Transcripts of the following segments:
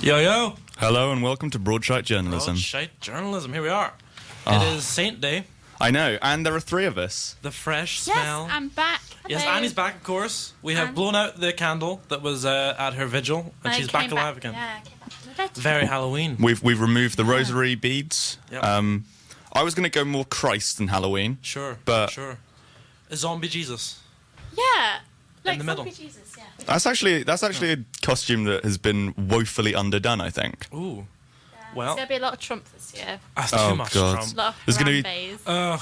Yo, yo. Hello and welcome to Broadshite Journalism. Broadshite Journalism, here we are. It is Saint Day. I know, and there are three of us. The fresh smell. Yes, I'm back. Hello. Yes, Annie's back, of course. We have blown out the candle that was at her vigil, and she's back alive again. Yeah, I came back from the dead. Very Halloween. We've removed the rosary beads. Yep. I was going to go more Christ than Halloween. Sure, But- sure. A zombie Jesus. Yeah, like the middle. zombie Jesus, yeah. That's actually a costume that has been woefully underdone, I think. Ooh. There's Well, going to be a lot of Trump this year. that's Oh, too much God. Trump. A lot of There's gonna be- Harambe's. Ugh.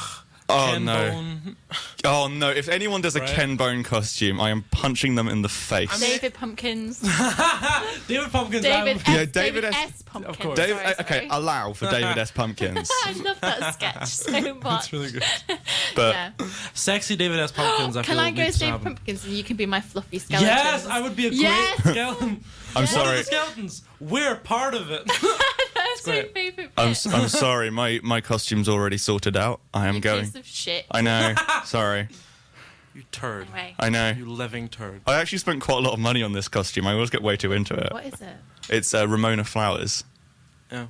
Oh Ken no. Bone. Oh no, if anyone does a Right. Ken Bone costume, I am punching them in the face. David Pumpkins. David Pumpkins. David Yeah, S. David S. S. Pumpkins. Of course. Okay, allow for David S. Pumpkins. I love that sketch so much. That's really good. But Yeah. Sexy David S. Pumpkins. I Can feel I go needs as to David happen. Pumpkins and you can be my fluffy skeleton? Yes, I would be a great Yes. skeleton. I'm One of sorry. the skeletons. We're part of it. That's my great. favourite bit. I'm sorry. My costume's already sorted out. I am You going. piece of shit. I know. Sorry. You turd. Anyway, I know. You living turd. I actually spent quite a lot of money on this costume. I always get way too into it. what is it? It's Ramona Flowers. Yeah.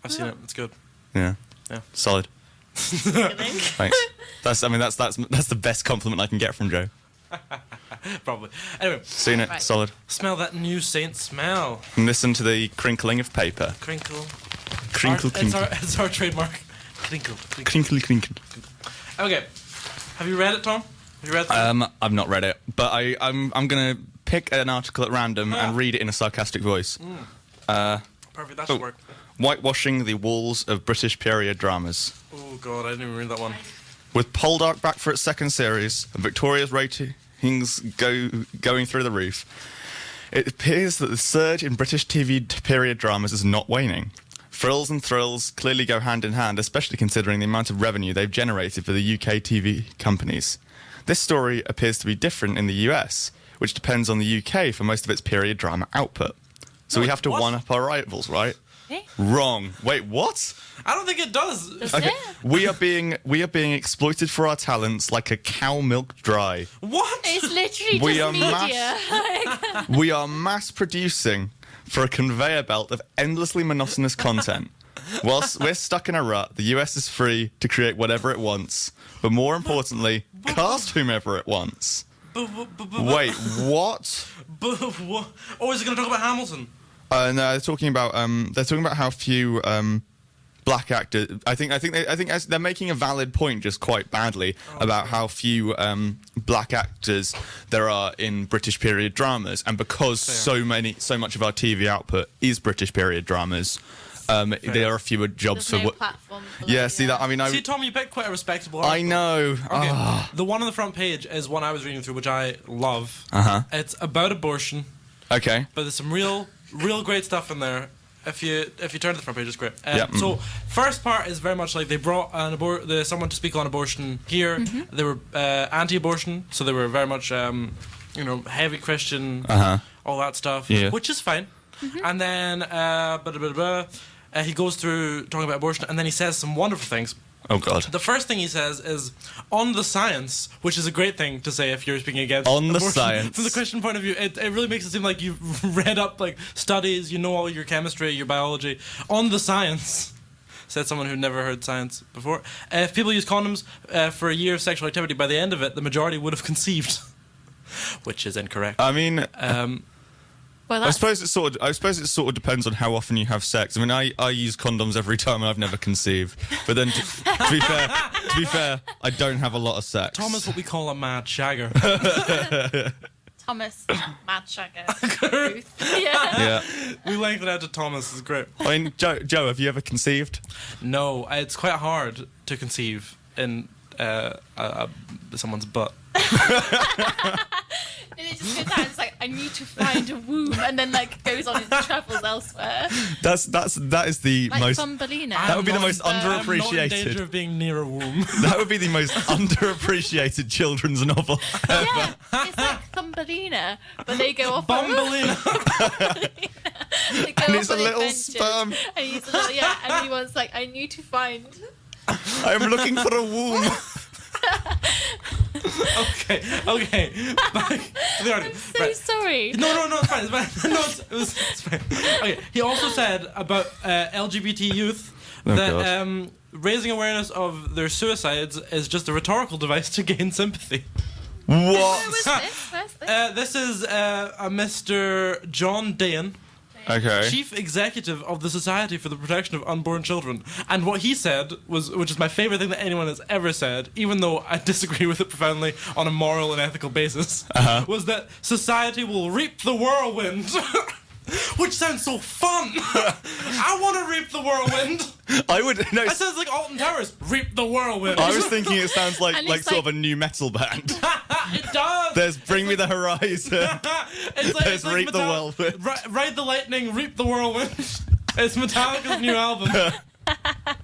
I've seen it. It's good. Yeah. Yeah. Solid. Kidding. Thanks. That's the best compliment I can get from Joe. Probably. Anyway, Seen it. Right. Solid. smell that new Saint smell. And listen to the crinkling of paper. Crinkle. Crinkle, crinkle. It's our trademark. Crinkle. Crinkle. Crinkly, crinkle. Okay. Have you read it, Tom? Have you read it? I've not read it, but I'm gonna pick an article at random Ah. and read it in a sarcastic voice. Perfect. That should work. Whitewashing the walls of British period dramas. Oh, God. I didn't even read that one. With Poldark back for its second series and Victoria's ratings going through the roof, it appears that the surge in British TV period dramas is not waning. Frills and thrills clearly go hand in hand, especially considering the amount of revenue they've generated for the UK TV companies. This story appears to be different in the US, which depends on the UK for most of its period drama output. So we have to what? one-up our rivals, right? Eh? Wrong. Wait, what? I don't think it does. Does Okay, it? we are being exploited for our talents like a cow milked dry. What? It's literally We just are media. Like, We are mass producing for a conveyor belt of endlessly monotonous content. Whilst we're stuck in a rut, the US is free to create whatever it wants, but more importantly, cast whomever it wants. Wait, what? Oh, is it going to talk about Hamilton? No, they're talking about how few black actors. I think they're making a valid point, just quite badly, about how few black actors there are in British period dramas, and because so much of our TV output is British period dramas, there are fewer jobs there's for. no platform for Yeah, that, see that? I mean, See, Tom, you picked quite a respectable I article. know. Okay, the one on the front page is one I was reading through, which I love. It's about abortion, Okay. but there's some real great stuff in there. If you turn to the front page, it's great. Yep. So, first part is very much like they brought someone to speak on abortion here. Mm-hmm. They were anti-abortion, so they were very much heavy Christian, all that stuff, Yeah. which is fine. And then he goes through talking about abortion, and then he says some wonderful things. Oh God. The first thing he says is, on the science, which is a great thing to say if you're speaking against On the abortion. science. From the Christian point of view, it really makes it seem like you've read up like studies, you know all your chemistry, your biology. On the science, said someone who'd never heard science before. If people use condoms for a year of sexual activity, by the end of it, the majority would have conceived. Which is incorrect. I mean, Well, I that's, suppose it sort of depends on how often you have sex. I mean, I use condoms every time and I've never conceived. But then, to be fair, I don't have a lot of sex. Tom is what we call a mad shagger. Thomas Madshagger. Caruth. Yeah. Yeah. We lengthen out to Thomas. It's great. I mean, Joe, have you ever conceived? No, it's quite hard to conceive in someone's butt. And it just goes out, it's like, I need to find a womb, and then like goes on and travels elsewhere. That is the Like most. Thumbelina. That would be the most I'm not in underappreciated. danger of being near a womb. That would be the most underappreciated children's novel ever. Yeah, it's like Thumbelina, but they go off on Bumbleina. they go And off it's a on little adventures. sperm. And he's a little, yeah, and he wants I need to find. I am looking for a womb. Okay. Back to the article. So sorry. No, it's fine. It's fine. No, it's fine. Okay. He also said about LGBT youth that raising awareness of their suicides is just a rhetorical device to gain sympathy. What? Where was this? Where's this? This is a Mr. John Dayan, Okay. Chief Executive of the Society for the Protection of Unborn Children. And what he said was, which is my favorite thing that anyone has ever said, even though I disagree with it profoundly on a moral and ethical basis, was that society will reap the whirlwind. Which sounds so fun. I want to reap the whirlwind. I would. No, It sounds like Alton Towers. Reap the whirlwind. I was thinking it sounds like And like it's sort of like- a new metal band. It does. There's Bring Me the Horizon. It's like Reap the Whirlwind. Ride the lightning, reap the whirlwind. It's Metallica's new album.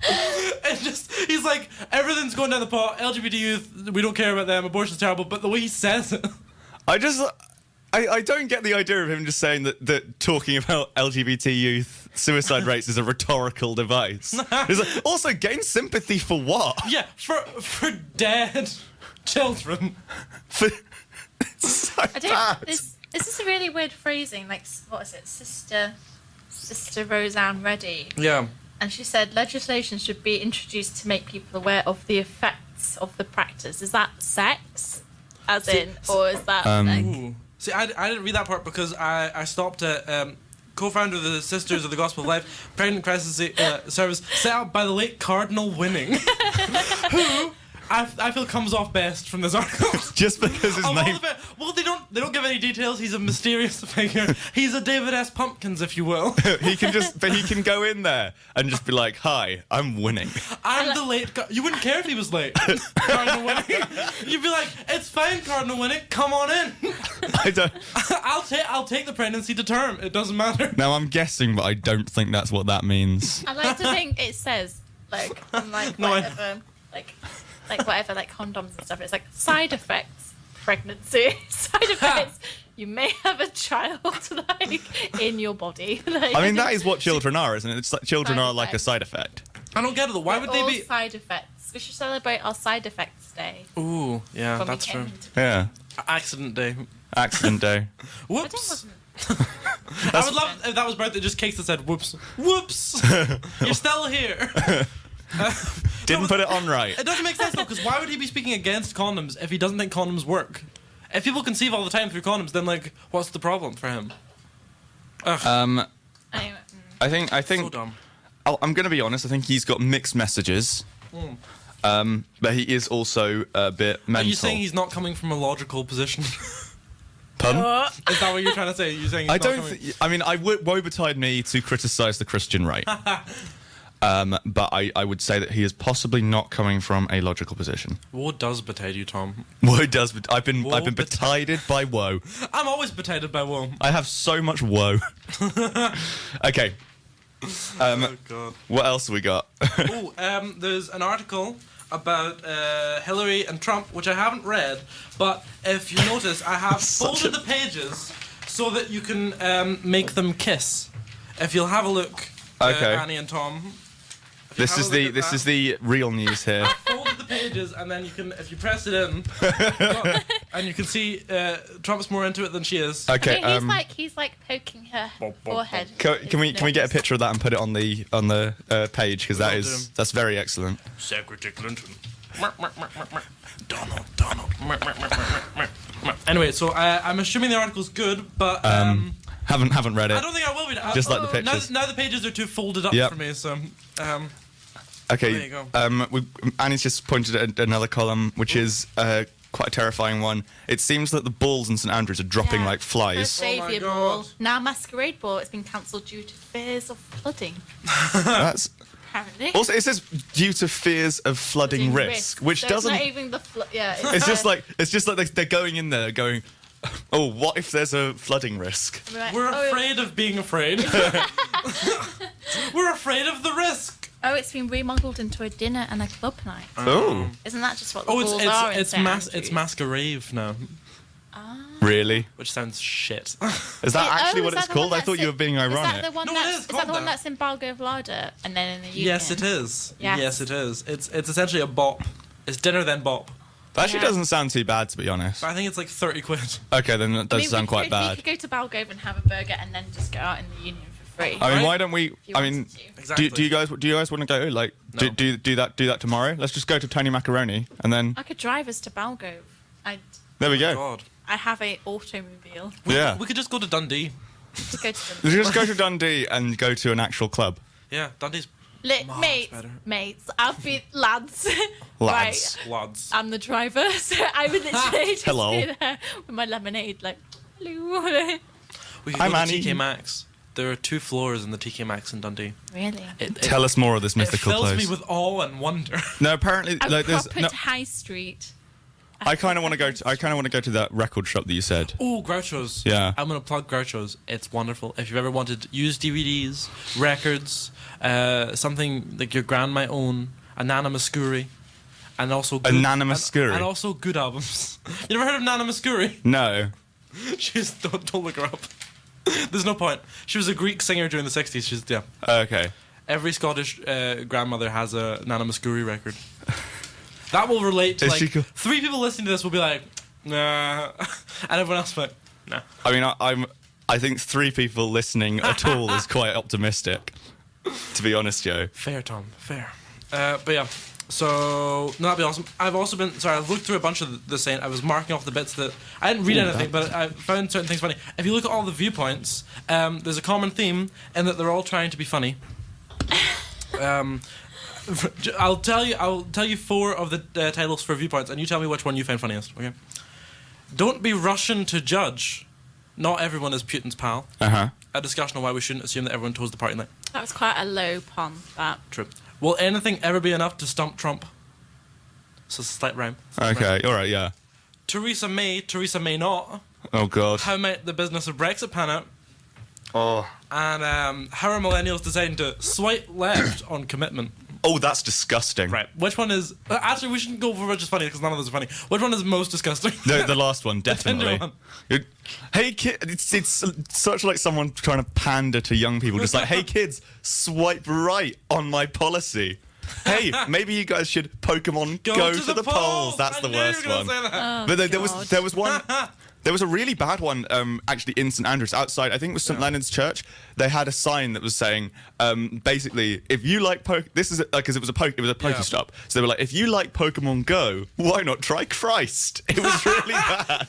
It's just, he's like, everything's going down the pot. LGBT youth, we don't care about them. Abortion's terrible. But the way he says it, I don't get the idea of him just saying that talking about LGBT youth suicide rates is a rhetorical device. It's like, also, gain sympathy for what? yeah, for dead children. It's so I don't. bad. This is a really weird phrasing. Like, what is it? Sister Roseanne Reddy. Yeah. And she said legislation should be introduced to make people aware of the effects of the practice. Is that sex? As in, or is that like... Ooh. See, I didn't read that part because I stopped at co-founder of the Sisters of the Gospel of Life Pregnant Crisis Service, set up by the late Cardinal Winning, who I feel comes off best from this article. Just because his name. Well, they don't give any details. He's a mysterious figure. He's a David S. Pumpkins, if you will. he can go in there and just be like, "Hi, I'm winning." I'm the late. You wouldn't care if he was late. Cardinal Winning. You'd be like, "It's fine, Cardinal Winning. Come on in. I don't. I'll take the pregnancy to term. It doesn't matter." Now I'm guessing, but I don't think that's what that means. I like to think it says, like, on, like, No, whatever, like whatever, like condoms and stuff. It's like side effects, pregnancy, side effects. You may have a child, like, in your body. Like, I mean, that is what children are, isn't it? It's like children Side are like a effect. side effect. I don't get it though. Why would they all be? side effects? We should celebrate our side effects day. Ooh, yeah, when that's we true. came into- Yeah. Accident day. Accident day. I think it Whoops. wasn't. I would love if that was birthday. Just cakes that said whoops. Whoops. You're still here. Didn't put it on right. It doesn't make sense though, because why would he be speaking against condoms if he doesn't think condoms work? If people conceive all the time through condoms, then like, what's the problem for him? Ugh, Anyway, I so think. dumb. I'm going to be honest. I think he's got mixed messages. But he is also a bit mental. Are you saying he's not coming from a logical position? Pun? Is that what you're trying to say? You're saying he's I not don't. coming... I mean, woe betide me to criticise the Christian right. But I would say that he is possibly not coming from a logical position. Woe does betide you, Tom. Woe does. I've been Woe betided by woe. I'm always betided by woe. I have so much woe. Okay. Oh god. What else have we got? Oh, there's an article about Hillary and Trump, which I haven't read, but if you notice, I have folded the pages so that you can make them kiss. If you'll have a look, Okay. Annie and Tom. This is the real news here. Folded the pages, and then you can, if you press it in, and you can see Trump's more into it than she is. Okay. he's like poking her forehead. Can we get a picture of that and put it on the page, because that's very excellent. Secretary Clinton. Donald. Anyway, so I'm assuming the article's good, but Haven't read it. I don't think I will read it. Just like the pictures. Now the pages are too folded up Yep. for me, so Okay. there you go. Annie's just pointed at another column, which is quite a terrifying one. It seems that the balls in St Andrews are dropping like flies. First Saviour Oh my Ball. God. Now Masquerade Ball. It's been cancelled due to fears of flooding. That's Apparently. also, it says due to fears of flooding risk, which so doesn't. It's not even the flood. Yeah. It's just like they're going in there going, oh, what if there's a flooding risk? We're afraid of being afraid. We're afraid of the risk. Oh, it's been remodeled into a dinner and a club night. Oh, Isn't that just what the Oh, balls are in it's St. it's Andrews? masquerade now, really? which sounds shit. Is that actually what is it's that the called? one I thought that's you were being Is ironic. that the one No, it that's, is is that called the one that. that's in Balgo and then in the Union? Yes, it is. Yes. Yes, it is. It's essentially a bop. It's dinner then bop. That actually Yeah. doesn't sound too bad, to be honest. I think it's like 30 quid. Okay, then that does sound quite We bad. could go to Balgove and have a burger and then just go out in the Union for free. I mean, Right? why don't we? you I mean, wanted to. Exactly. do you guys want to go? Like, No. do that tomorrow. Let's just go to Tony Macaroni, and then I could drive us to Balgove. there we go. God. I have a automobile Yeah. We could just go to Dundee. to go to Let's the just go to Dundee and go to an actual club. Yeah, Dundee's Much mates. better. Mates, I'll be lads. Lads. Right, lads. I'm the driver, so I would literally just Hello. be there with my lemonade, like, hello. We could Hi, go Manny. to TK Maxx. There are 2 floors in the TK Maxx in Dundee. Really? Tell us more of this It mythical fills place. me with awe and wonder. No, apparently, A like, there's. proper No, high street. I kind of want to go to. I kind of want to go to that record shop that you said. Oh, Groucho's. Yeah. I'm going to plug Groucho's. It's wonderful. If you've ever wanted used DVDs, records, something like your grand might own, a Nana Muscuri, and also good, Nana Muscuri? and also good albums. You never heard of Nana Muscuri? No. She's don't look her up. There's no point. She was a Greek singer during the 60s. She's Okay. Every Scottish grandmother has a Nana Muscuri record. That will relate to Is like she cool? 3 people listening to this will be like, nah, and everyone else will be like, nah. I mean, I think 3 people listening at all is quite optimistic. To be honest, Joe. Fair, Tom. Fair. But yeah. So no, that'd be awesome. I've also been I've looked through a bunch of the Saint. I was marking off the bits that I didn't read anything, but I found certain things funny. If you look at all the viewpoints, there's a common theme in that they're all trying to be funny. I'll tell you 4 of the titles for viewpoints, and you tell me which one you find funniest. Okay. Don't be Russian to judge. Not everyone is Putin's pal. A discussion on why we shouldn't assume that everyone toes the party line. That was quite a low pun, that. True. Will anything ever be enough to stump Trump? So it's a slight rhyme. Okay. All right. Yeah. Theresa May not. Oh God. How might the business of Brexit pan out? Oh. And how are millennials designed to swipe left on commitment? Oh, that's disgusting. Right. Which one is... actually, we shouldn't go for which is funny, because none of those are funny. Which one is most disgusting? The last one, definitely. Tinder Hey kid, it's such like someone trying to pander to young people, just like, hey kids, swipe right on my policy. Hey, maybe you guys should Pokemon go to the polls. That's I the knew you worst were gonna one. say that. Oh, But God. there was one. There was a really bad one, actually, in St Andrews, outside. I think it was St Leonard's Church. They had a sign that was saying, basically, if you like this is because it was a Yeah. stop. So they were like, if you like Pokemon Go, why not try Christ? It was really bad.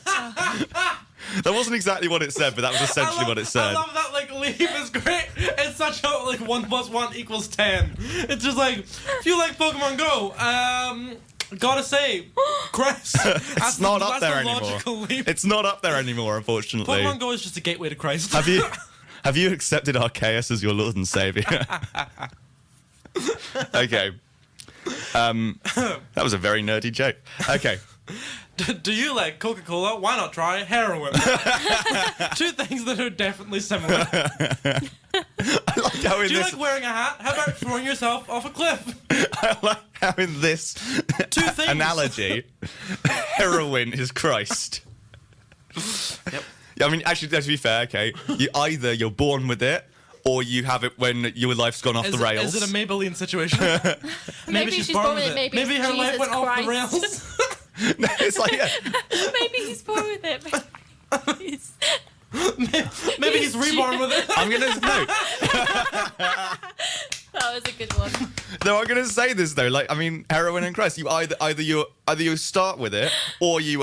That wasn't exactly what it said, but that was essentially what it said. I love that, like, leave is great. It's such a, like, 1 + 1 = 10. It's just like, if you like Pokemon Go, gotta say, Christ. It's not up there the anymore. logical leap. It's not up there anymore, unfortunately. Pokemon Go is just a gateway to Christ. Have you accepted Arceus as your Lord and Savior? Okay. That was a very nerdy joke. Okay. Do you like Coca-Cola? Why not try heroin? 2 things that are definitely similar. I like how in Do you this like wearing a hat? How about throwing yourself off a cliff? I like how in this 2 things. analogy, heroin is Christ. Yep. I mean, actually, to be fair, okay, you're born with it, or you have it when your life's gone off the rails. Is it a Maybelline situation? Maybe she's born with it. Maybe Maybe it's her life Jesus went off the Christ. rails. No, it's like, yeah. Maybe he's born with it. Maybe he's reborn with it. I'm gonna no. That was a good one. No, I'm gonna say this though. Like, I mean, heroin and Christ. You either you start with it, or you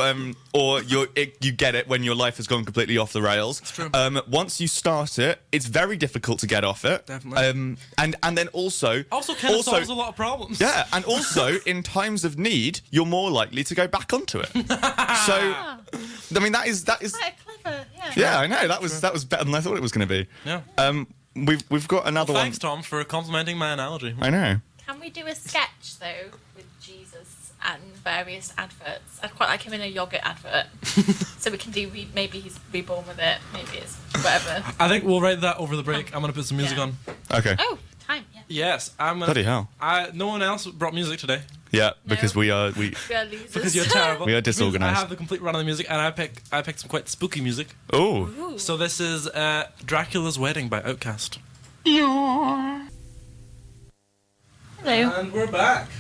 get it when your life has gone completely off the rails. It's true. Once you start it, it's very difficult to get off it. Definitely. And then also kind of solves a lot of problems. yeah, and also in times of need, you're more likely to go back onto it. So, I mean, that is Quite clever, yeah. yeah, I know that was better than I thought it was going to be. Yeah. We've got another one. Thanks, Tom, for complimenting my analogy. I know. Can we do a sketch, though, with Jesus and various adverts? I'd quite like him in a yogurt advert. So we can do, maybe he's reborn with it, maybe it's whatever. I think we'll write that over the break. I'm going to put some music Yeah. on. Okay. Oh, time, yeah. Yes, I'm going Bloody hell. No one else brought music today. Yeah, because No. we are We are losers. Because you're terrible. We are Which means disorganised. I have the complete run of the music, and I picked some quite spooky music. Oh. Ooh. So this is Dracula's Wedding by Outkast. Hello. And we're back.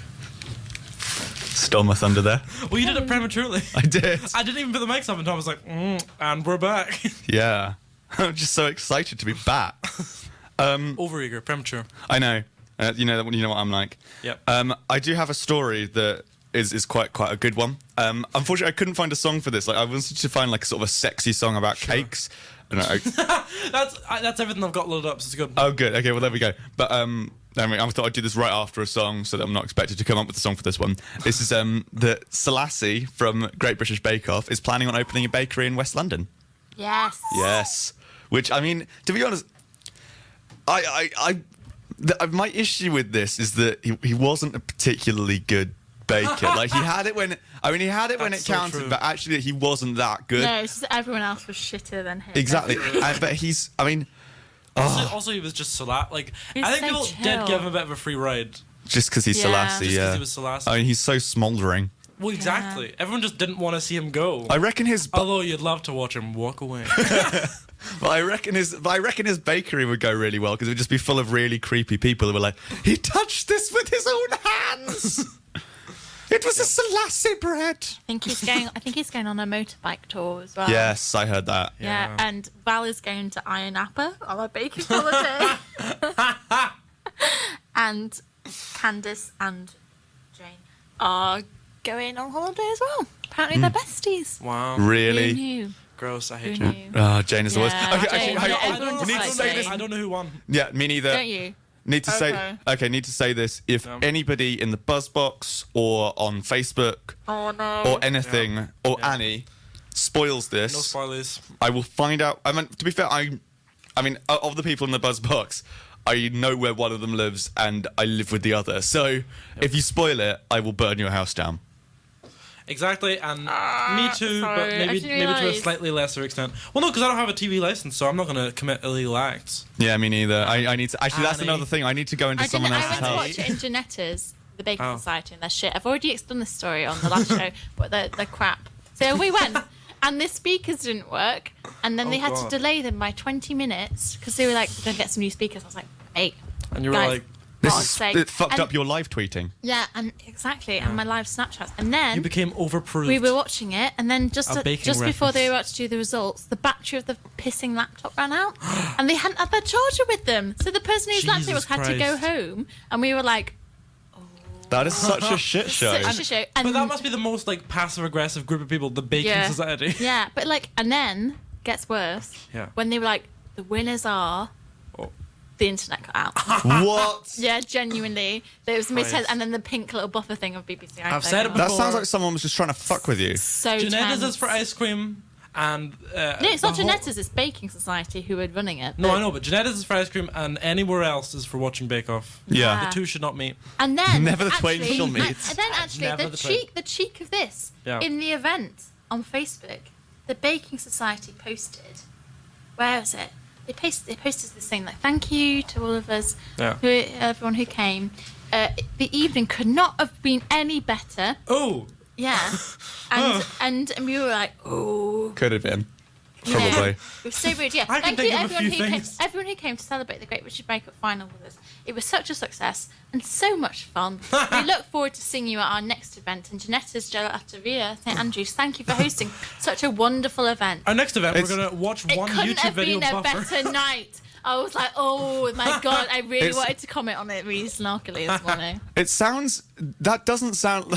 Stole my thunder there. Well, you did it prematurely. I did. I didn't even put the mics up, and Tom was like, and we're back. Yeah. I'm just so excited to be back. Overeager, premature. I know. You know what I'm like. Yep. I do have a story that is quite a good one. Unfortunately, I couldn't find a song for this. Like, I wanted to find like sort of a sexy song about cakes. That's everything I've got loaded up, so it's good. Oh, good. Okay, well, there we go. But I thought I'd do this right after a song so that I'm not expected to come up with a song for this one. This is that Selassie from Great British Bake Off is planning on opening a bakery in West London. Yes. Yes. Which, I mean, to be honest, my issue with this is that he wasn't a particularly good baker. Like, he had it when it counted, true. but actually he wasn't that good. No, it's just everyone else was shitter than him. Exactly. But Also, he was just Salat. Like, He's I think so people chill. did give him a bit of a free ride. just because he's Yeah. Selassie, Just 'cause yeah. he was Selassie. I mean, he's so smouldering. Well, exactly. Everyone just didn't want to see him go. I reckon his... Although you'd love to watch him walk away. But I reckon his bakery would go really well because it would just be full of really creepy people who were like, he touched this with his own hands. It was a Selassie bread. I think he's going on a motorbike tour as well. Yes, I heard that. Yeah, and Val is going to Iron Apple on a baking holiday. And Candice and Jane are going on holiday as well. Apparently they're besties. Wow. Really? Who knew? Gross. I hate Who you. knew? Oh, Jane is the worst. Yeah, Okay, Jane, hang on. everyone We need to dislikes say Jane. this. I don't know who won. Yeah, me neither. Don't you? Need to say need to say this. If anybody in the Buzzbox or on Facebook or anything or Annie spoils this, No spoilers. I will find out. I mean, to be fair, I mean, of the people in the Buzzbox, I know where one of them lives and I live with the other. So if you spoil it, I will burn your house down. Exactly, and me too, sorry, but I maybe didn't to a realise. slightly lesser extent. Well, no, because I don't have a TV license, so I'm not going to commit illegal acts. Yeah, me neither. I need to. Actually, that's Annie. another thing. I need to go into someone else's I went to house. watch it in Janetta's, the Baking Oh. Society, and their shit. I've already done this story on the last show, but they're crap. So we went, and the speakers didn't work, and then they had God. to delay them by 20 minutes because they were like, we're going to get some new speakers. I was like, mate. And you were guys, like, God's sake. It fucked And- up your live tweeting. Yeah, and exactly, and my live Snapchats. And then you became overproved. we were watching it, and then just A baking before they reference. were about to do the results, the battery of the pissing laptop ran out, and they hadn't had their charger with them. So the person whose laptop Jesus was had to go Christ. home, and we were like, That is such a shit show. such a show. And But that must be the most like passive-aggressive group of people, the Baking Yeah. Society. yeah, but like, and then gets worse. Yeah. When they were like, the winners are. Oh. The internet cut out. What? Yeah, genuinely. There was most, Christ. and then the pink little buffer thing of BBC. I've said it That before. sounds like someone was just trying to fuck with you. So Janetta's tense. is for ice cream, and No, it's not the whole- Janetta's. It's Baking Society who are running it. No, but- I know, but Janetta's is for ice cream, and anywhere else is for watching Bake Off. Yeah. The two should not meet. And then Never the twain actually- shall meet. And then actually, Never the twain. the cheek of this Yeah. in the event on Facebook, the Baking Society posted. Where is it? They posted this thing like, thank you to all of us, Yeah. everyone who came. The evening could not have been any better. Oh, Yeah, and we were like, oh. Could have been. You know, Probably. it was so rude. Yeah, I can thank you think of a everyone few who came. things. Everyone who came to celebrate the Great British Bake Off final with us. It was such a success and so much fun. We look forward to seeing you at our next event in Janetta's Gelateria, St Andrews. Thank you for hosting such a wonderful event. our next event, It's- we're going to watch It one couldn't YouTube have video been a buffer. better night. I was like, oh my god, I really It's- wanted to comment on it really snarkily this morning. It sounds. That doesn't sound.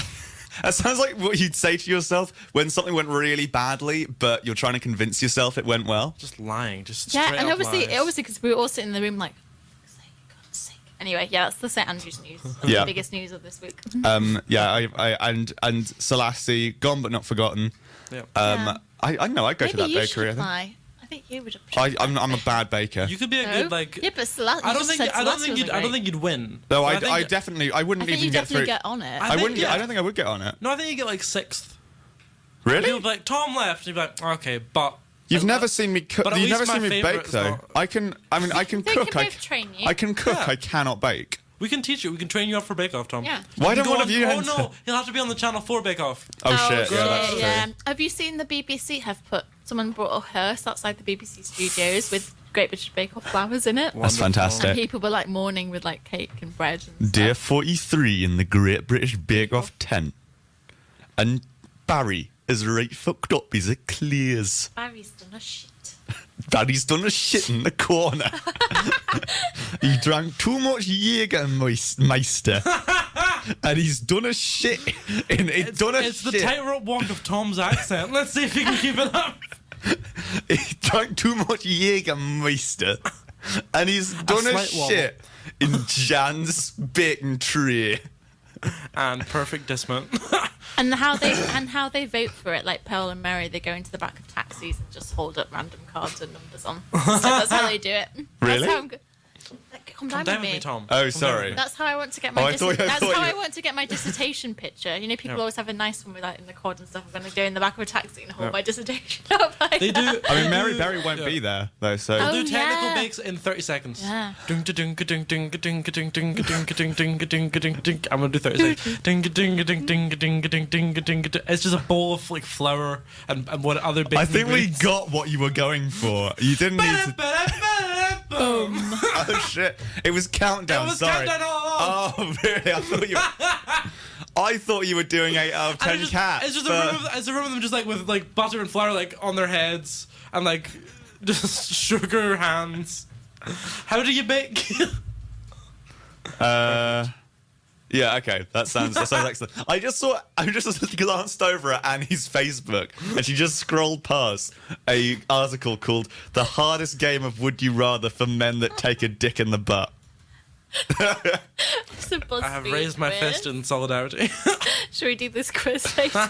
That sounds like what you'd say to yourself when something went really badly, but you're trying to convince yourself it went well. Just lying, just Yeah, straight and up obviously lies. because we were all sitting in the room like, God's sake. Anyway, yeah, that's the St Andrews news. That's Yeah. the biggest news of this week. Yeah, and Selassie, gone but not forgotten. Yeah. Yeah. I know. I'd go to Maybe that you bakery. should I think. apply. I think you would. I'm a bad baker. You could be a No? good like. Yeah, but Selassie. I don't think you'd win. No, But I definitely. I wouldn't I think even you get definitely through. get on it. I I wouldn't. think, I don't think I would get on it. No, I think you get like 6th. Really? You'll be like, Tom left. You'd be like, okay, but You've never seen me cook. but at You've least never seen my me favourite bake is though. not- I can They cook. can both train you. I can cook. Yeah. I cannot bake. we can teach you. We can train you up for Bake Off, Tom. Yeah. Why You don't go one of on- you Oh enter? no, he'll have to be on the channel for Bake Off. Oh shit! Yeah, that's true. yeah. Have you seen the BBC have put someone brought a hearse outside the BBC studios with Great British Bake Off flowers in it? That's Wonderful. fantastic. And people were like mourning with like cake and bread and Dear stuff. 43 in the Great British Bake Off tent. And Barry is right fucked up. He's a clears. Barry's done a shit. Barry's done a shit in the corner. He drank too much Jägermeister. And he's done a shit. It's the tightrope walk of Tom's accent. Let's see if he can keep it up. He drank too much Jägermeister. And he's done a shit in Jan's baking tray. And perfect dismount. And how they vote for it, like Pearl and Mary, they go into the back of taxis and just hold up random cards and numbers on. So that's how they do it. Really? Come Come down with me, Tom. Oh, Come sorry. down with me. That's how I want to get my. I want to get my dissertation picture. You know, people always have a nice one with like in the quad and stuff. I'm going to go in the back of a taxi and hold my dissertation up. Like They do. I mean, Mary Berry won't be there, though, so... Oh, Do technical yeah. bakes in 30 seconds. Yeah. Ding ding ding ding ding ding ding ding ding ding ding ding ding. I'm gonna do 30 seconds. Ding ding ding ding ding ding ding ding. It's just a bowl of like flour and what other baking I think we ingredients. got what you were going for. You didn't need to... Boom. Oh, shit. It was countdown, It was sorry. countdown all along. Oh, really? I thought you were doing 8 out of 10 cats. It's just a room of them just like with like butter and flour like on their heads and like just sugar hands. How do you bake? Yeah, okay. That sounds excellent. I just glanced over at Annie's Facebook and she just scrolled past a article called "The Hardest Game of Would You Rather for Men That Take a Dick in the Butt." It's a BuzzFeed I have raised my quiz. fist in solidarity. Should we do this quiz later?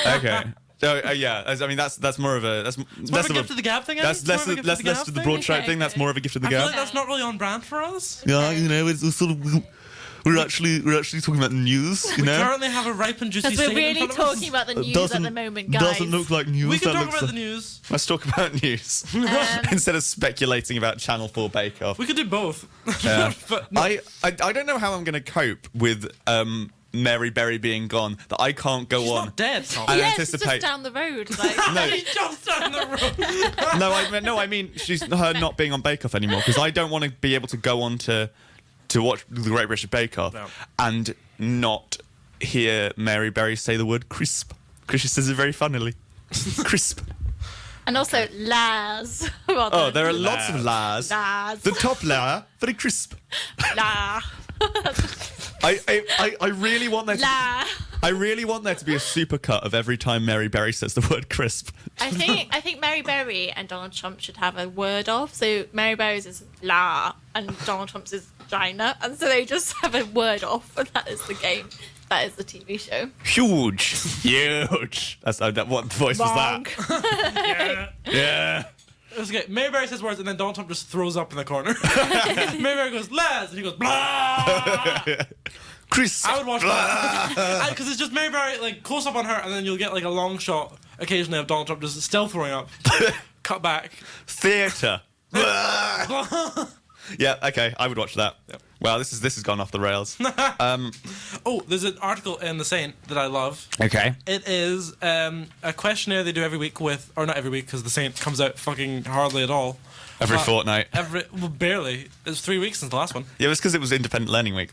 Okay. So yeah, I mean that's more of a It's more of a gift of the gab thing. that's less of the Broad-Shite Okay, thing. That's okay. more of a gift of the I feel gab. like that's not really on brand for us. Yeah, you know, it's sort of we're actually talking about the news. You We know, currently have a ripe and juicy Because we're statement in really front of us. talking about the news at the moment, guys. Doesn't look like news. We can that talk looks about like- the news. Let's talk about news instead of speculating about Channel 4 Bake Off. We could do both. Yeah. But no. I don't know how I'm going to cope with Mary Berry being gone. That I can't go She's on. not dead, Tom. I Yes, it's anticipate. just down the road. Like, No, She's just down the road. no, I mean her not being on Bake Off anymore because I don't want to be able to go on to watch the Great British Bake Off No. and not hear Mary Berry say the word crisp because she says it very funnily. Crisp. and also Laz. Oh, there are lots of Lars. Laz. The top layer, very crisp. La. I really want there to La. I really want there to be a supercut of every time Mary Berry says the word crisp. I think Mary Berry and Donald Trump should have a word off. So Mary Berry's is la and Donald Trump's is vagina, and so they just have a word off, and that is the game. That is the TV show. Huge. That's what voice was that? Yeah. Yeah. It's okay. Mary Berry says words and then Donald Trump just throws up in the corner. Mary Berry goes, Les, and he goes, blah. Crisp. I would watch that. Because it's just Mary Berry, like, close up on her, and then you'll get, like, a long shot occasionally of Donald Trump just still throwing up. Cut back. Theatre. Yeah, okay, I would watch that. Yep. Wow, this has gone off the rails. Oh, there's an article in The Saint that I love. Okay. It is a questionnaire they do every week with, or not every week because The Saint comes out fucking hardly at all. Every But fortnight. Well, barely. It's 3 weeks since the last one. Yeah, it was because it was Independent Learning Week.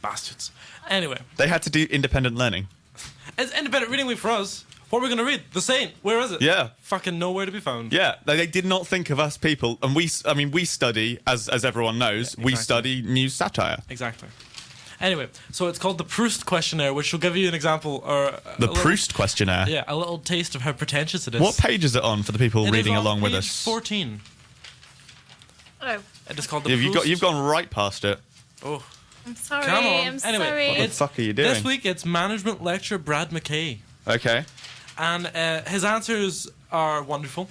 Bastards. Anyway, They had to do independent learning. it's independent reading week for us. What are we going to read? The Saint. Where is it? Yeah. Fucking nowhere to be found. Yeah, they did not think of us people, and we study, as everyone knows, we exactly. study news satire. Exactly. Anyway, so it's called the Proust questionnaire, which will give you an example or The Proust questionnaire. Yeah, a little taste of how pretentious it is. What page is it on for the people It is reading on along with page us? 14. Oh, It is called the You've Proust. gone right past it. Oh, I'm sorry. come on. I'm Anyway, sorry. What the fuck are you doing? This week it's management lecturer Brad McKay. Okay. And his answers are wonderful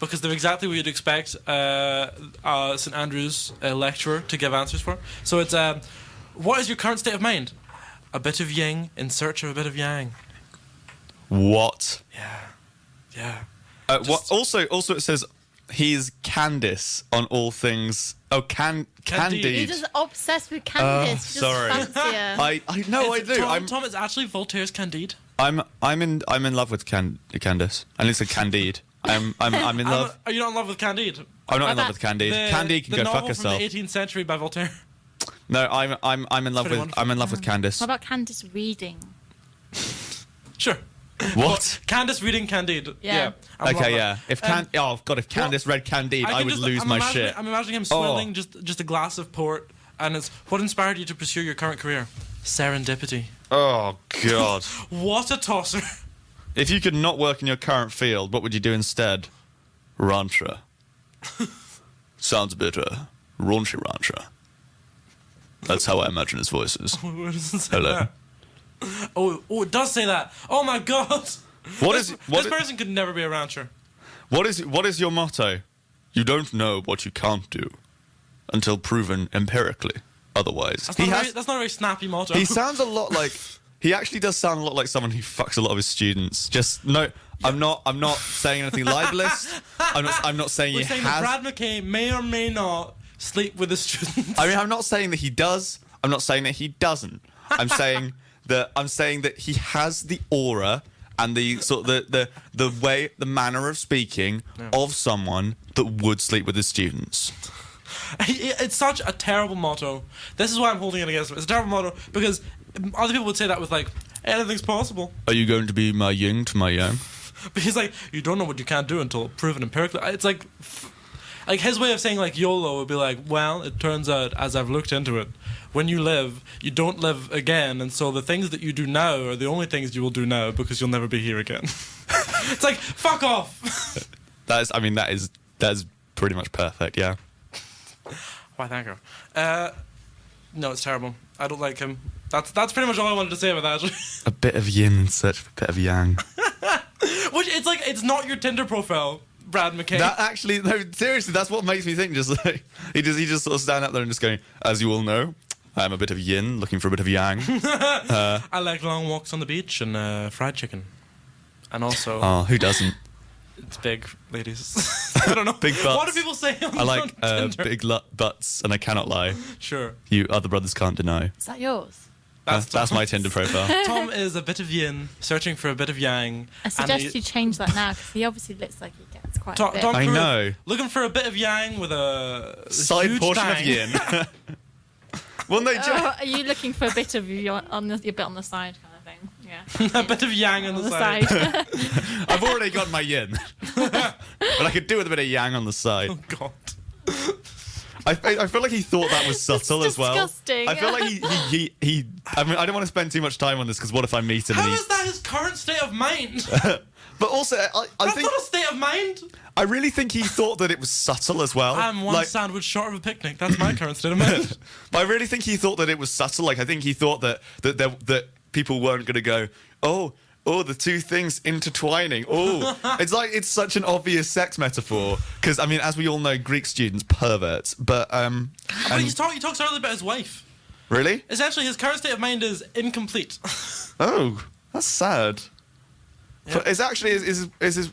because they're exactly what you'd expect St Andrews lecturer to give answers for. So it's, what is your current state of mind? A bit of yin in search of a bit of yang. What? Yeah. What? Also, it says he's Candice on all things. Oh, Candide. Candide. You're just obsessed with Candice. sorry. Just fancy her. I know I do. Tom, it's actually Voltaire's Candide. I'm in love with Candice. And it's a Candide. I'm in love. Are you not in love with Candide? I'm not in What love with Candide. The- Candide can the go novel fuck herself. from the 18th century by Voltaire. No, I'm in love pretty with wonderful. I'm in love with Candice. What about Candice reading? Sure. What? Candace reading Candide. Yeah. I'm Okay, wrong. yeah. If if Candace read Candide, I can would just- lose I'm my imagining- shit. I'm imagining him swilling just a glass of port, and it's what inspired you to pursue your current career? Serendipity. Oh God. What a tosser. If you could not work in your current field, what would you do instead? Rancher. Sounds a bit raunchy rancher. That's how I imagine his voices. Where does it say Hello. that? Oh, it does say that. Oh my God. This person could never be a rancher. What is your motto? You don't know what you can't do until proven empirically otherwise. That's not a very snappy motto. He sounds a lot like. He actually does sound a lot like someone who fucks a lot of his students. Just no, I'm not saying anything libelous. I'm not saying We're he saying has. that Brad McKay may or may not sleep with his students. I mean, I'm not saying that he does. I'm not saying that he doesn't. I'm saying that he has the aura and the sort of the way, the manner of speaking of someone that would sleep with his students. It's such a terrible motto. This is why I'm holding it against him. It's a terrible motto because other people would say that with like, anything's possible. Are you going to be my yin to my yang? But he's like, you don't know what you can't do until proven empirically. It's like his way of saying like YOLO would be like, well, it turns out as I've looked into it, when you live, you don't live again, and so the things that you do now are the only things you will do now because you'll never be here again. It's like, fuck off. That is pretty much perfect. Yeah. Why, thank you. No, it's terrible. I don't like him. That's pretty much all I wanted to say about that. Actually. A bit of yin, search for a bit of yang. Which it's not your Tinder profile, Brad McKay. That actually, no, seriously, that's what makes me think. Just like he just sort of stand up there and just going, as you all know, I'm a bit of yin, looking for a bit of yang. I like long walks on the beach and fried chicken, and also Who doesn't? it's big, ladies. I don't know. Big butts. What do people say on I like on Tinder? big butts, and I cannot lie. Sure. You other brothers can't deny. Is that yours? That's my Tinder profile. Tom is a bit of yin, searching for a bit of yang. I suggest you change that now because he obviously looks like he gets quite a bit. Tom I Caruth, know. Looking for a bit of yang with a Side huge portion tang. of yin. Well, no, Are you looking for a bit of your bit on the side kind of thing? Yeah. A bit of yang on the side. I've already got my yin, but I could do with a bit of yang on the side. Oh God. I feel like he thought that was subtle as well. disgusting. I feel like he. I mean, I don't want to spend too much time on this because what if I meet him How and is that his current state of mind? But also, I That's think not a state of mind. I really think he thought that it was subtle as well. I'm one sandwich short of a picnic. That's my current state of mind. But I really think he thought that it was subtle. Like I think he thought that people weren't going to go, oh, the two things intertwining. Oh, it's such an obvious sex metaphor. Because I mean, as we all know, Greek students perverts. But But he talks earlier about his wife. really? Essentially, his current state of mind is incomplete. Oh, that's sad. Yeah. But is his?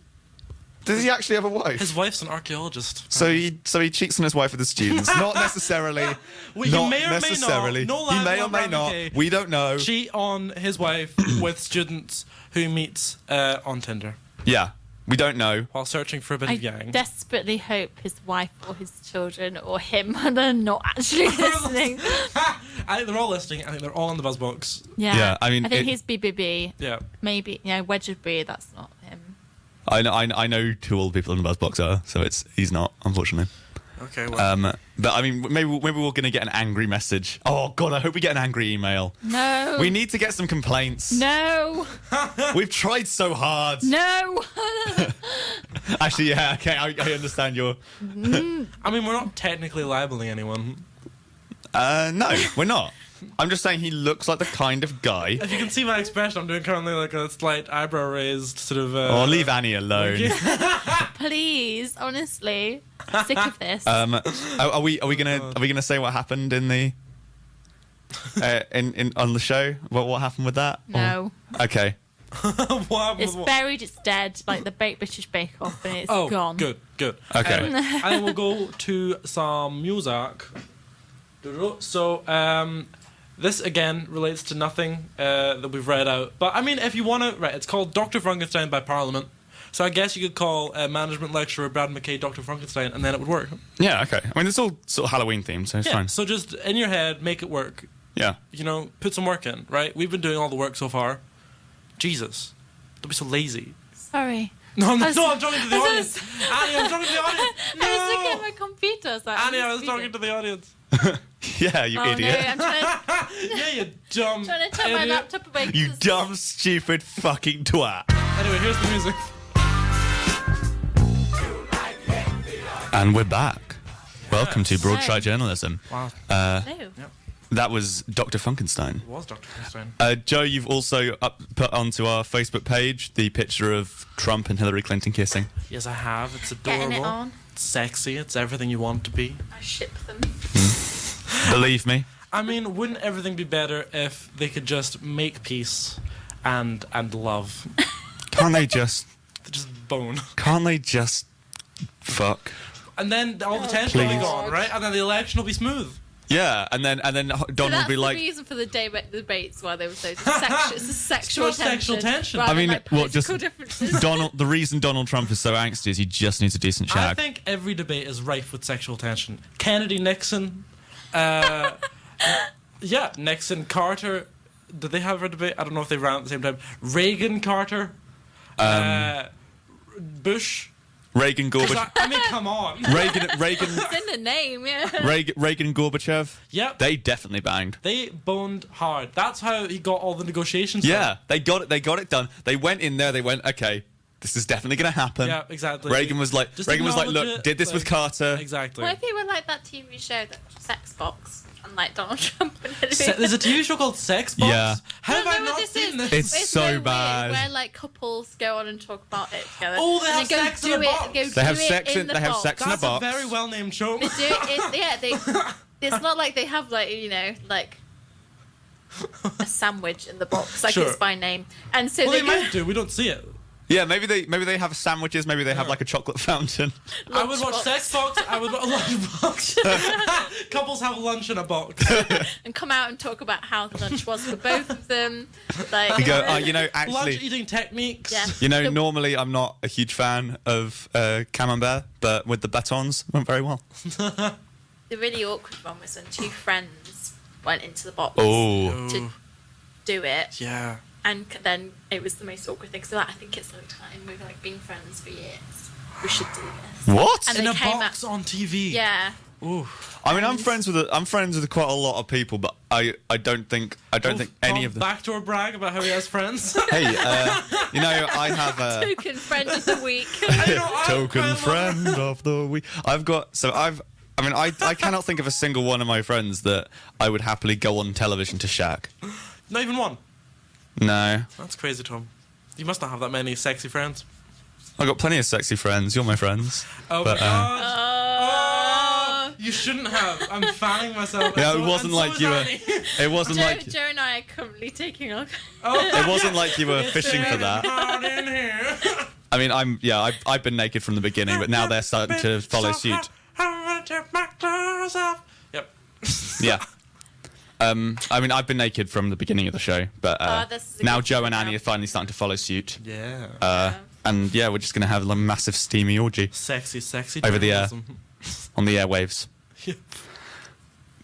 Does he actually have a wife? His wife's an archaeologist. So he cheats on his wife with the students. Not necessarily. Well, not he may or may necessarily. not. No he lads may or want may Brad not. McKay. We don't know. Cheat on his wife with students who he meets on Tinder Yeah, we don't know. while searching for a bit I of yang. desperately hope his wife or his children or him are not actually listening. I think they're all listening. I think they're all in the buzz box. Yeah. Yeah, I mean, I think it- he's BBB. Yeah. Maybe, Wedgerby, that's not him. I know who all the people in the buzzbox are, so he's not, unfortunately. Okay. Well. But I mean, maybe we're going to get an angry message. Oh God, I hope we get an angry email. No. We need to get some complaints. No. We've tried so hard. No. Actually, yeah, okay, I understand your. I mean, we're not technically libeling anyone. No, we're not. I'm just saying he looks like the kind of guy. If you can see my expression, I'm doing currently like a slight eyebrow raised sort of. Oh, leave Annie alone. Please, honestly. I'm sick of this. Are we gonna say what happened in the in on the show? What happened with that? No. Or- okay. What? It's buried, it's dead, like the British Bake Off, and it's gone. Good. Okay. Anyway, and then we'll go to some music. So, this again relates to nothing that we've read out. But I mean, if you want to, right, it's called Dr. Frankenstein by Parliament. So I guess you could call management lecturer Brad McKay Dr. Frankenstein, and then it would work. Yeah. Okay. I mean, it's all sort of Halloween themed, so it's fine. So just in your head, make it work. Yeah. Put some work in, right? We've been doing all the work so far. Jesus. Don't be so lazy. Sorry. No, I'm I was- talking to the audience. Annie, I'm talking to the audience. No. I was looking at my computer. I was like, Annie, I was talking to the audience. Yeah, you idiot. No, I'm trying Yeah, you dumb to turn my idiot. laptop away. 'cause You it's- dumb, stupid fucking twat. Anyway, here's the music. And we're back. Welcome to Broadshite Journalism. Wow. No. That was Dr. Funkenstein. It was Dr. Funkenstein. Joe, you've also put onto our Facebook page the picture of Trump and Hillary Clinton kissing. Yes, I have. It's Getting adorable. it on. It's sexy. It's everything you want to be. I ship them. Believe me. I mean, wouldn't everything be better if they could just make peace and love? Can't they just fuck? And then all the tension will be Please. gone, right? And then the election will be smooth. Yeah, and then Donald So would that's be the like, reason for the debates why they were so it's a sexual It's not sexual tension. rather I mean, than, like, what, just political differences. the reason Donald Trump is so angsty is he just needs a decent I shag. think every debate is rife with sexual tension. Kennedy, Nixon, yeah, Nixon, Carter. Did they have a debate? I don't know if they ran at the same time. Reagan, Carter, Bush. Reagan, Gorbachev. I mean, come on. Reagan, It's in the name, yeah. Reagan and Gorbachev. Yep. They definitely banged. They boned hard. That's how he got all the negotiations Yeah, done. they got it. They got it done. They went in there. They went, okay, this is definitely going to happen. Yeah, exactly. Reagan was like, Just look, acknowledge it, did this with like- Carter. Exactly. What if it were like that TV show, that Sex Box, and like Donald Trump and Hillary? There's a TV show called Sex Box. Yeah. How No, have I no, not this seen is- this? It's so weird, bad. Where like couples go on and talk about it together. Oh, they and have go sex in do a it, box. Go They do have it sex in in- the they have box. sex in a That's a box. very well named show. They do it. Yeah, it's not like they have like like a sandwich in the box, like Sure. it's by name. And so Well, they they go might do. We don't see it. Yeah, maybe they have sandwiches. Maybe they have like a chocolate fountain. I would watch lunchbox. Sex Box. I would watch a lunchbox. Couples have lunch in a box. and come out and talk about how the lunch was for both of them. Like You go, you know, actually, Lunch eating techniques. yeah. normally I'm not a huge fan of camembert, but with the batons, went very well. The really awkward one was when two friends went into the box Oh, to do it, Yeah. and then it was the most awkward thing. So I think it's like time we've like been friends for years. We should do this. what? And In they a came box on TV. Yeah. Ooh. I mean, I'm friends with quite a lot of people, but I don't think any of them. Backdoor brag about how he has friends. Hey, I have a Token friend of the week. token friend of the week. I cannot think of a single one of my friends that I would happily go on television to shag. Not even one. No, That's crazy, Tom. You must not have that many sexy friends. I've got plenty of sexy friends. You're my friends. Oh But, my god. Oh, you shouldn't have. I'm fanning myself. Yeah, And it so- wasn't and so like is you were. Annie. It wasn't like. Joe and I are currently taking our. Oh, It wasn't like you were fishing for getting that. hot in here. I mean, I've been naked from the beginning, but now they're starting to follow suit. I'm gonna take my clothes off. Yep. Yeah. I mean, I've been naked from the beginning of the show, but this is a now good Joe and thing Annie now. are finally starting to follow suit. Yeah. And yeah, we're just going to have a massive steamy orgy Sexy over the air. journalism. on the airwaves. Yeah.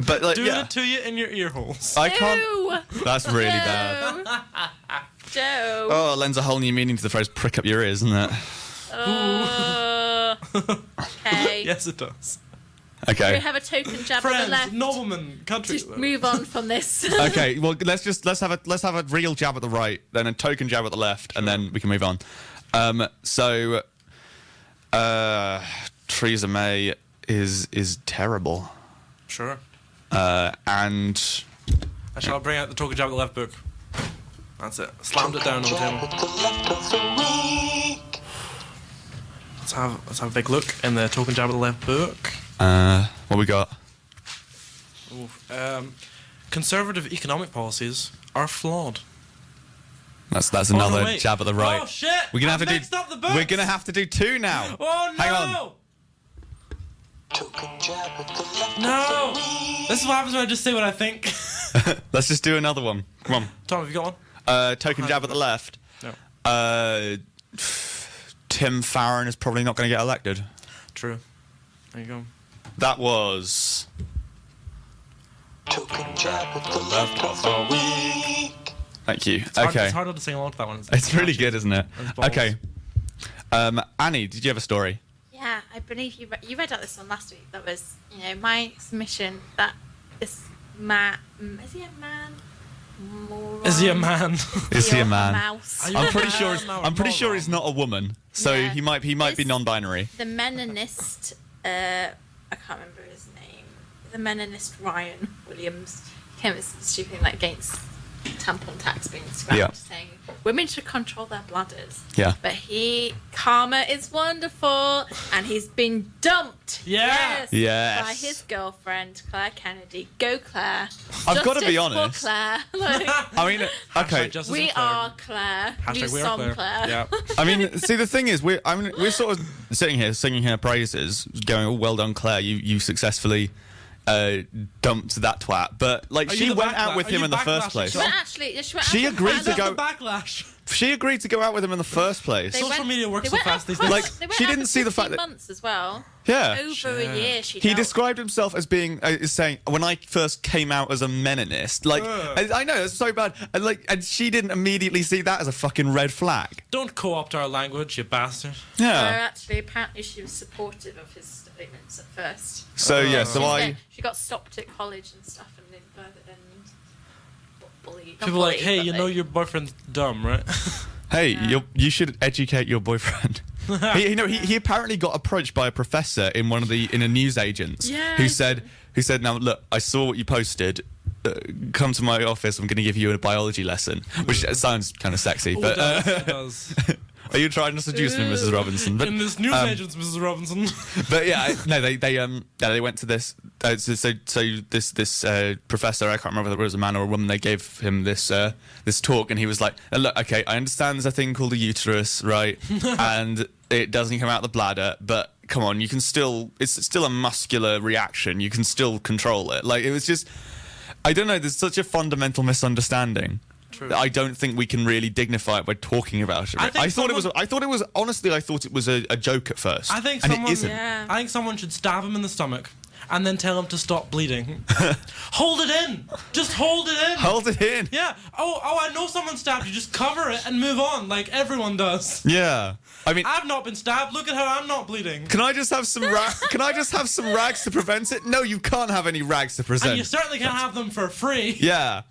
But like, Doing yeah, it to you in your ear holes. I can't. Ew! That's really bad. Joe. Oh, it lends a whole new meaning to the phrase "prick up your ears," isn't it? Okay. Yes, it does. We Okay. have a token jab on the Friends, left. noblemen, country. Just move on from this. Okay. Well, let's have a real jab at the right, then a token jab at the left, and then we can move on. So, Theresa May is terrible, Sure. and I shall bring out the Token Jab at the Left book. That's it. Slammed it down on the table. Let's have a big look in the Token Jab at the Left book. what we got? Oof. Conservative economic policies are flawed. That's Oh, another no, wait. jab at the right. Oh shit! We're gonna I've have to mixed do. up the books. We're gonna have to do two now. Oh no! Hang on. No! This is what happens when I just say what I think. Let's just do another one. Come on. Tom, have you got one? Token jab at the left. No. Tim Farron is probably not going to get elected. True. There you go. That was. Token jab at the left of the week. Thank you. It's Okay. hard not to sing along to that one. It's really good, isn't it? It's balls. Okay. Annie, did you have a story? Yeah, I believe you read out this one last week. That was, my submission that this man... Is he a man? Moron? Is he a man? Is he a or man? Mouse? Are you I'm pretty a sure. man or I'm pretty not? sure he's not a woman, so Yeah. he might be It's- non-binary. The meninist, I can't remember his name. The meninist Ryan Williams came with this stupid thing against tampon tax being scrapped, Yeah. saying women should control their bladders. Yeah. But karma is wonderful, and he's been dumped. Yeah. Yes. By his girlfriend, Claire Kennedy. Go, Claire. I've gotta be Justice honest. For Claire. Like, I mean, okay. Hashtag justice we for Claire. are Claire. Hashtag Nous we are sommes Claire. Claire. Yeah. I mean, see, the thing is, we're sort of sitting here singing her praises, going, "Oh, well done, Claire. You successfully dumped that twat." But Are she you the went out backlash? with Are him you in the first backlashing place. She went actually. She agreed to That's go. the backlash. She agreed to go out with him in the first place. Social media works they so went fast out these for- days. Like, they went she out didn't for see the fact 15 that- months as well. Yeah. Over a year, she He dealt. described himself as being as saying, when I first came out as a meninist, like I know it's so bad, and she didn't immediately see that as a fucking red flag. Don't co-opt our language, you bastard. So Yeah. actually, apparently, she was supportive of his statements at first. So yeah, so She got stopped at college and stuff, and bullied. Not People are like, bullied, hey, but you know your boyfriend's dumb, right? hey, you should educate your boyfriend. He apparently got approached by a professor in a news agents Yeah, who said, now look, I saw what you posted. Come to my office. I'm going to give you a biology lesson, which sounds kind of sexy. Oh, But it does. are you trying to seduce me, Mrs. Robinson? But In this news agents, Mrs. Robinson. But yeah, they went to this. This professor, I can't remember whether it was a man or a woman. They gave him this talk, and he was like, "Look, okay, I understand there's a thing called a uterus, right? And it doesn't come out the bladder, but come on, it's still a muscular reaction. You can still control it. Like, it was just, I don't know. There's such a fundamental misunderstanding. True. I don't think we can really dignify it by talking about it. I thought it was honestly, I thought it was a joke at first. I think and someone, it isn't. Yeah. I think someone should stab him in the stomach and then tell him to stop bleeding. Hold it in. Just hold it in. Hold it in. Yeah. Oh, I know someone stabbed you. Just cover it and move on, like everyone does. Yeah. I mean, I've not been stabbed. Look at how I'm not bleeding. can I just have some rags to prevent it? No, you can't have any rags to And present. you certainly can't have them for free. Yeah.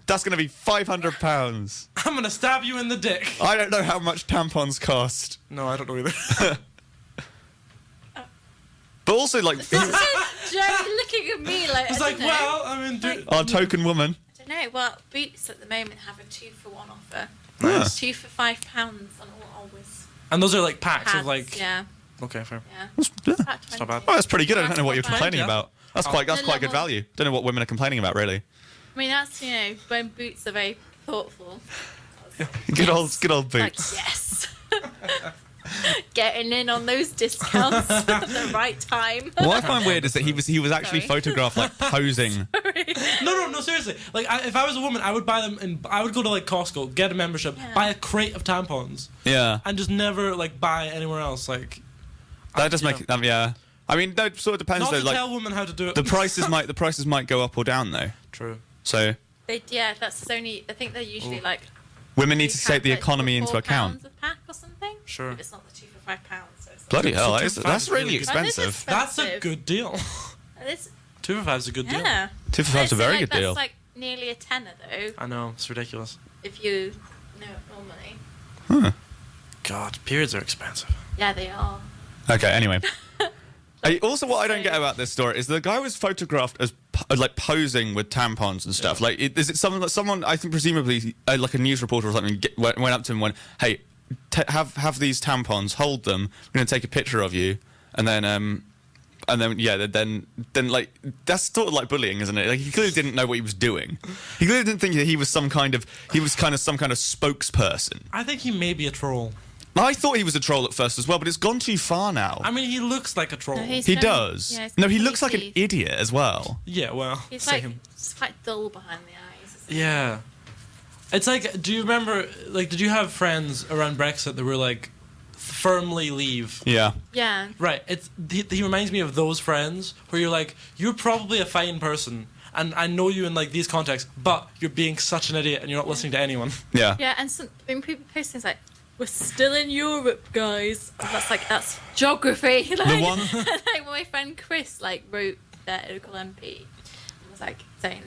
That's going to be £500. I'm gonna stab you in the dick. I don't know how much tampons cost. No, I don't know either. But also, like, Jerry looking at me like, It's I like, don't know. well, I mean, our token woman. I don't know. Well, Boots at the moment have a 2-for-1 offer. Nice. 2 for £5 on all always. and those are like packs Pads, of like. yeah. Okay, fair. Yeah. Yeah. About It's not bad. Oh, that's pretty good. I don't know what you're Fine. complaining Yeah. about. That's quite The good level- value. Don't know what women are complaining about, really. I mean, that's, when Boots are very thoughtful. Good old Like, Boots. yes. Getting in on those discounts at the right time. What I find weird is that he was actually Sorry. photographed like posing. No, seriously. Like, if I was a woman, I would buy them, and I would go to like Costco, get a membership, Yeah. buy a crate of tampons, Yeah. and just never like buy anywhere else. Like, That does you make know. yeah. I mean, that sort of depends not though. to Like tell women how to do it. the prices might go up or down though. True. So That's only. I think they're usually like. women need to take the economy into account. £4 a pack or something. Sure. If it's not the 2 for £5. So it's Bloody So hell, two that's, for five that's is really really good. That is expensive. That's a expensive. good deal. It's, 2 for 5 is a good deal. yeah. 2 for 5 is a So, very like, good deal. That's like nearly a tenner though. I know, it's ridiculous. If you know it normally. Huh. God, periods are expensive. Yeah, they are. Okay, anyway. Also, what I don't get about this story is the guy was photographed as like posing with tampons and stuff. Like, is it someone? I think presumably like a news reporter or something went up to him and went, "Hey, have these tampons, hold them. We're going to take a picture of you," and then like that's sort of like bullying, isn't it? Like, he clearly didn't know what he was doing. He clearly didn't think that he was some kind of spokesperson. I think he may be a troll. I thought he was a troll at first as well, but it's gone too far now. I mean, he looks like a troll. No, he's He very- does. yeah, he's No, he got looks like an teeth. idiot as well. Yeah, well, He's like same. it's quite dull behind the eyes. Isn't he? Yeah. It's like, do you remember, like, did you have friends around Brexit that were like, firmly leave? Yeah. Yeah. Right. He reminds me of those friends where you're like, you're probably a fine person, and I know you in like these contexts, but you're being such an idiot and you're not listening to anyone. Yeah. Yeah, and when people post things like, "We're still in Europe, guys," and that's geography. Like, The one- like my friend Chris wrote their local MP. Was saying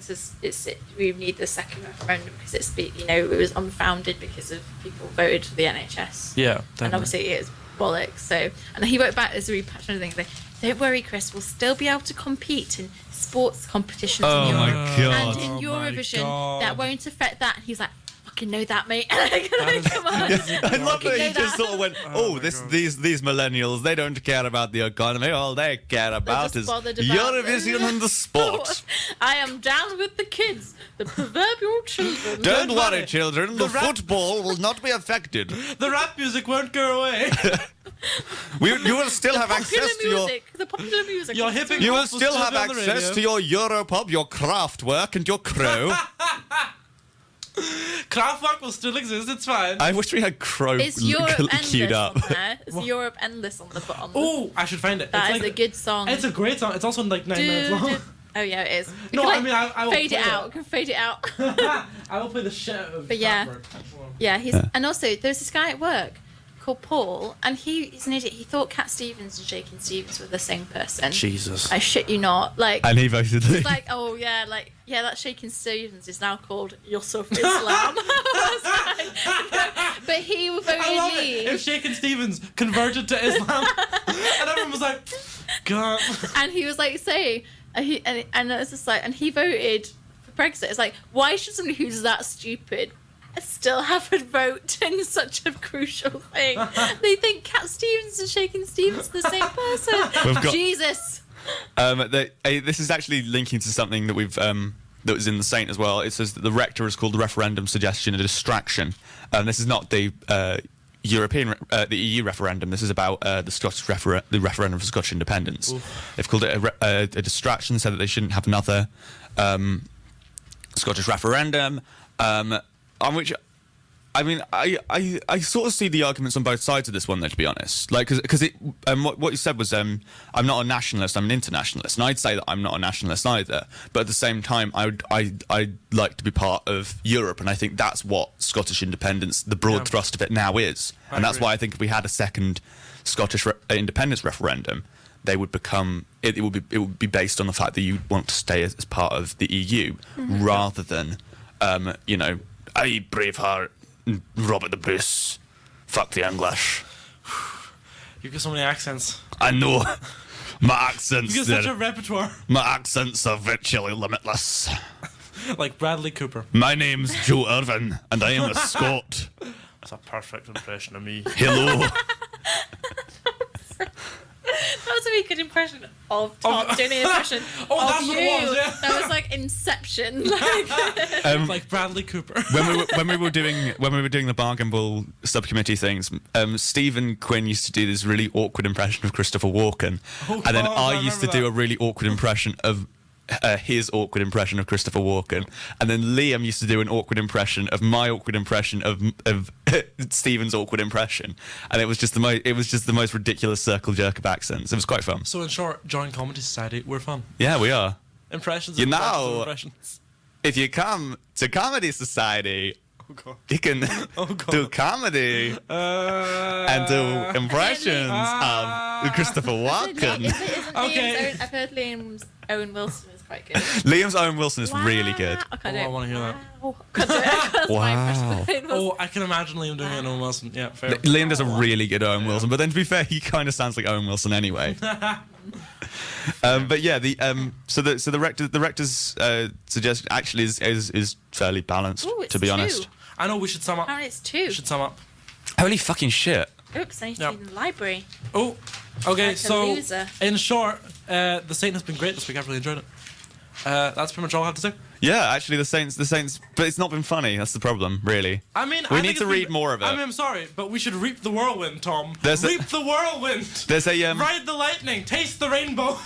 we need the second referendum because it was unfounded because of people voted for the NHS. Yeah, definitely. And obviously it is bollocks. So, and he wrote back as a really passionate thing, like, "Don't worry, Chris, we'll still be able to compete in sports competitions in Oh Europe my God. and in Oh my Eurovision. God. That won't affect that." And he's like, "Fucking know that, mate." Come on. I love that he know just that. sort of went, these millennials, they don't care about the economy. All they care about just is bothered about- Eurovision and the sport. I am down with the kids, the proverbial children. Don't Don't worry, worry. children. The football will not be affected. The rap music won't go away. You will still have access to your... The popular music. Your hippie- You will Will still still have be on the access radio. to your Europub, your Kraftwerk, and your Crow. Kraftwerk will still exist. It's fine. I wish we had Crow It's Europe queued Endless up. on there. It's Europe Endless on the bottom. Oh, I should find it. That It's is a good song. It's a great song. It's also like 9 minutes long. Oh yeah, it is. You No, can, I mean, I will fade play it out. it. You can fade it out. I will play the shit out of But yeah. Kraftwerk. Yeah, and also there's this guy at work called Paul, and he's an idiot. He thought Cat Stevens and Shakin' Stevens were the same person. Jesus. I shit you not. Like, And he voted Lee. it's like, oh yeah, that Shakin' Stevens is now called Yusuf Islam. I was like, but he voted I love Lee. it. If Shakin' Stevens converted to Islam, and everyone was like, God. And he was like saying, and it's just like, and he voted for Brexit. It's like, why should somebody who's that stupid still have a vote in such a crucial thing? They think Cat Stevens and Shakin' Stevens are the same person. We've got- Jesus. This is actually linking to something that we've that was in the Saint as well. It says that the rector has called the referendum suggestion a distraction. This is not the the EU referendum. This is about the Scottish the referendum for Scottish independence. Oof. They've called it a distraction, said that they shouldn't have another Scottish referendum. On which, I mean, I sort of see the arguments on both sides of this one, though, to be honest. Like, because what you said was, I'm not a nationalist, I'm an internationalist, and I'd say that I'm not a nationalist either. But at the same time, I'd like to be part of Europe, and I think that's what Scottish independence, the broad thrust of it now is, and that's why I think if we had a second Scottish independence referendum, they would become it would be based on the fact that you want to stay as part of the EU, rather than I Braveheart, Robert the Bruce, fuck the English. You've got so many accents. I know. My accents, You've got such a repertoire. my accents are virtually limitless. Like Bradley Cooper. My name's Joe Irvine, and I am a Scot. That's a perfect impression of me. Hello. That was a really good impression of Tom doing an impression Oh, of that's you. what it was, yeah. That was like Inception. Like Bradley Cooper. when we were doing the Bargain Bull subcommittee things, Stephen Quinn used to do this really awkward impression of Christopher Walken, Oh, and then God, I I used to remember do that. a really awkward impression of his awkward impression of Christopher Walken, and then Liam used to do an awkward impression of my awkward impression of Stephen's awkward impression, and it was just the most ridiculous circle jerk of accents. It was quite fun. So in short, join Comedy Society. We're fun. Yeah, we are. Impressions. You of impressions know- of impressions. If you come to Comedy Society, Oh God. you can Oh, God. do comedy and do impressions of Christopher Walken. Okay. I've heard Liam's Owen Wilson is quite good. Liam's Owen Wilson is really good. I can't do I it. wanna hear that. Wow. I can't do it. That's my impression of Owen Wilson. Oh, I can imagine Liam doing it in Owen Wilson. Yeah, fair. Liam does a really good Owen Wilson, but then to be fair, he kind of sounds like Owen Wilson anyway. But yeah, so the rector's suggestion actually is fairly balanced, Ooh, it's to be 2. honest. I know we should sum up. Apparently it's 2. We should sum up. Holy fucking shit! Oops, I need to Yeah. be in the library. Oh, okay. Like a So loser. in short, the Saint has been great this week. I've really enjoyed it. That's pretty much all I have to say. Yeah, actually, the Saints, but it's not been funny. That's the problem, really. I mean, We I need think to it's read been- more of it. I mean, I'm sorry, but we should reap the whirlwind, Tom. There's a- reap the whirlwind. There's a Ride the lightning. Taste the rainbow.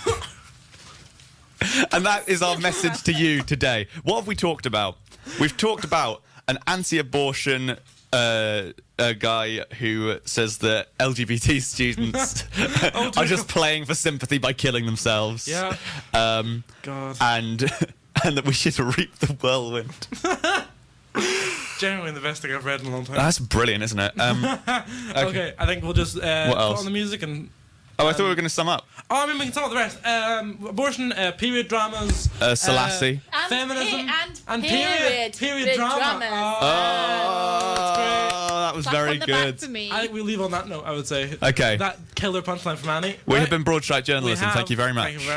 and that is our message to you today. What have we talked about? We've talked about an anti-abortion a guy who says that LGBT students are just playing for sympathy by killing themselves. Yeah. Um, God. and and that we should reap the whirlwind. Genuinely the best thing I've read in a long time. That's brilliant, isn't it? Okay, I think we'll just put else? on the music and... Oh, I thought we were going to sum up. Oh, I mean, we can talk about the rest. Abortion, period dramas... Selassie. Feminism. And period drama. dramas. That was Clap very on the good. back for me. I think we leave on that note, I would say. Okay. That killer punchline from Annie. We Right. have been Broadshite Journalism. We have. Thank you very much. Thank you very